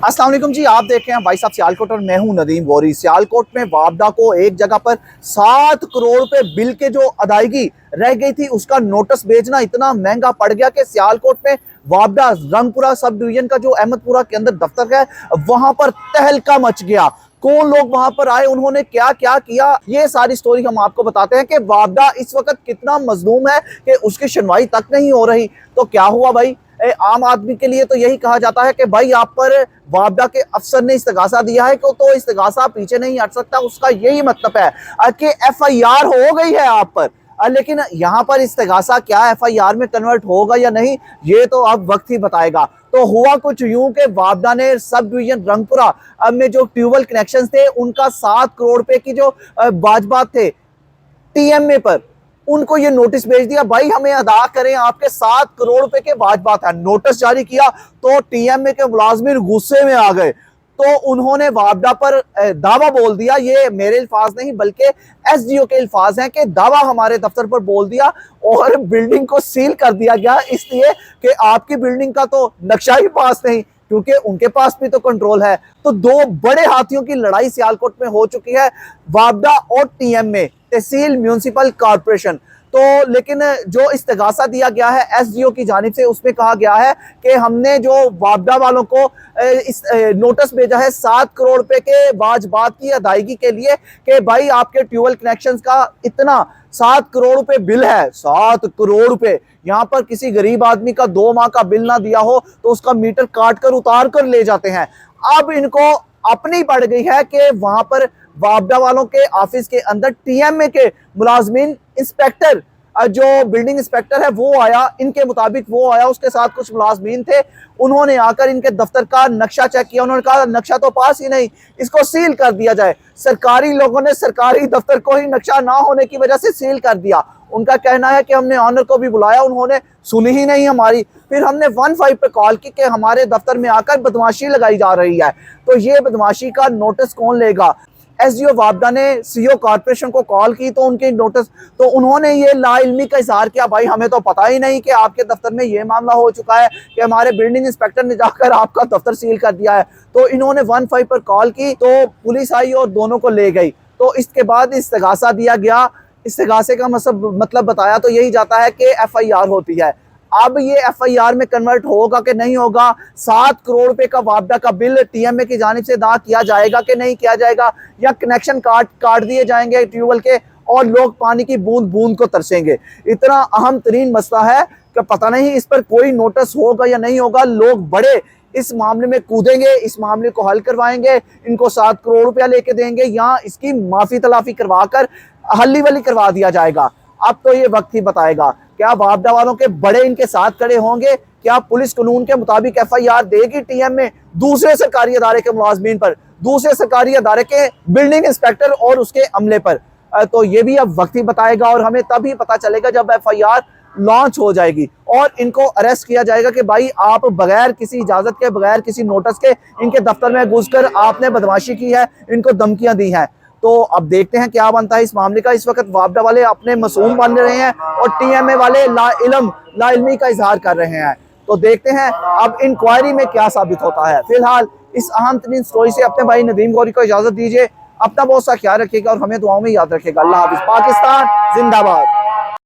अस्सलाम वालेकुम जी, आप देख रहे हैं भाई साहब सियालकोट और मैं हूं नदीम गौरी। सियालकोट में वापडा को एक जगह पर 7 करोड़ रुपए बिल के जो अदायगी रह गई थी उसका नोटिस भेजना इतना महंगा पड़ गया कि सियालकोट में वापडा रंगपुरा सब डिवीजन का जो अहमदपुरा के अंदर दफ्तर है वहां पर तहलका मच गया। कौन लोग वहां पर आए, उन्होंने क्या क्या किया, ये सारी स्टोरी हम आपको बताते हैं कि वापडा इस वक्त कितना मजलूम है कि उसकी सुनवाई तक नहीं हो रही। तो क्या हुआ भाई, आम आदमी के लिए तो यही कहा जाता है कि भाई आप पर वापडा के अफसर ने इस्तगासा दिया है तो इस्तगासा पीछे नहीं हट सकता। उसका यही मतलब है कि FIR हो गई है आप पर। लेकिन यहाँ पर इस्तगासा क्या FIR में कन्वर्ट होगा या नहीं, ये तो अब वक्त ही बताएगा। तो हुआ कुछ यूं कि वापडा ने सब डिवीजन रंगपुरा में जो ट्यूबवेल कनेक्शन थे उनका 7 करोड़ रुपए की जो वाजबात थे TMA पर, उनको ये नोटिस भेज दिया, भाई हमें अदा करें, आपके 7 करोड़ रुपए के वाजबात है। नोटिस जारी किया तो TMA के मुलाजमिन गुस्से में आ गए, तो उन्होंने वापडा पर दावा बोल दिया। ये मेरे अल्फाज नहीं बल्कि SDO के अल्फाज हैं कि दावा हमारे दफ्तर पर बोल दिया और बिल्डिंग को सील कर दिया गया, इसलिए कि आपकी बिल्डिंग का तो नक्शा ही पास नहीं, क्योंकि उनके पास भी तो कंट्रोल है। तो दो बड़े हाथियों की लड़ाई सियालकोट में हो चुकी है, वापडा और TMA, तहसील म्यूनिसिपल कॉर्पोरेशन। तो लेकिन जो इस्तगासा दिया गया है SDO की जानिब से, उसमें कहा गया है कि हमने जो वापडा वालों को इस नोटिस भेजा है 7 करोड़ रुपए के वाजबात की अदायगी के लिए कि भाई आपके ट्यूबवेल कनेक्शंस का इतना 7 करोड़ रुपए बिल है। 7 करोड़ रुपए, यहाँ पर किसी गरीब आदमी का 2 माह का बिल ना दिया हो तो उसका मीटर काट कर उतार कर ले जाते हैं। अब इनको अपनी पड़ गई है कि वहां पर वापडा वालों के ऑफिस के अंदर TMA के मुलाजमीन, इंस्पेक्टर जो बिल्डिंग इंस्पेक्टर है वो आया, इनके मुताबिक वो आया, उसके साथ कुछ मुलाजमीन थे, उन्होंने आकर इनके दफ्तर का नक्शा चेक किया। उन्होंने कहा नक्शा तो पास ही नहीं, इसको सील कर दिया जाए। सरकारी लोगों ने सरकारी दफ्तर को ही नक्शा ना होने की वजह से सील कर दिया। उनका कहना है कि हमने ऑनर को भी बुलाया, उन्होंने सुनी ही नहीं हमारी। फिर हमने 15 पे कॉल की कि हमारे दफ्तर में आकर बदमाशी लगाई जा रही है। तो ये बदमाशी का नोटिस कौन लेगा? SDO वापडा ने CO कॉर्पोरेशन को कॉल की तो उनके नोटिस, तो उन्होंने ये लाइल्मी का इजहार किया, भाई हमें तो पता ही नहीं कि आपके दफ्तर में ये मामला हो चुका है कि हमारे बिल्डिंग इंस्पेक्टर ने जाकर आपका दफ्तर सील कर दिया है। तो इन्होंने 15 पर कॉल की तो पुलिस आई और दोनों को ले गई। तो इसके बाद इस्तगासा दिया गया। इस्तगासे का मतलब बताया तो यही जाता है कि FIR होती है। अब ये FIR में कन्वर्ट होगा कि नहीं होगा, 7 करोड़ रुपए का वापडा का बिल TMA की जानिब से अदा किया जाएगा कि नहीं किया जाएगा, या कनेक्शन काट दिए जाएंगे ट्यूबवेल के और लोग पानी की बूंद बूंद को तरसेंगे। इतना अहम तरीन मसला है कि पता नहीं इस पर कोई नोटिस होगा या नहीं होगा। लोग बड़े इस मामले में कूदेंगे, इस मामले को हल करवाएंगे, इनको 7 करोड़ रुपया लेके देंगे या इसकी माफी तलाफी करवा कर हल्ली वली करवा दिया जाएगा। अब तो ये वक्त ही बताएगा। क्या वापडा वालों के बड़े इनके साथ खड़े होंगे? क्या पुलिस कानून के मुताबिक FIR देगी TMA दूसरे सरकारी अदारे के मुलाजमीन पर, दूसरे सरकारी अदारे के बिल्डिंग इंस्पेक्टर और उसके अमले पर? तो ये भी अब वक्त ही बताएगा और हमें तभी पता चलेगा जब FIR लॉन्च हो जाएगी और इनको अरेस्ट किया जाएगा कि भाई आप बगैर किसी इजाजत के, बगैर किसी नोटिस के इनके दफ्तर में घुसकर आपने बदमाशी की है, इनको धमकियां दी हैं। तो अब देखते हैं क्या बनता है इस मामले का। इस वक्त वापडा वाले अपने मासूम बन रहे हैं और TMA वाले लाइल्मी का इजहार कर रहे हैं। तो देखते हैं अब इंक्वायरी में क्या साबित होता है। फिलहाल इस अहम तरीन स्टोरी से अपने भाई नदीम गौरी को इजाजत दीजिए। अपना बहुत सा ख्याल रखिएगा और हमें दुआओं में याद रखिएगा। अल्लाह हाफिज। पाकिस्तान जिंदाबाद।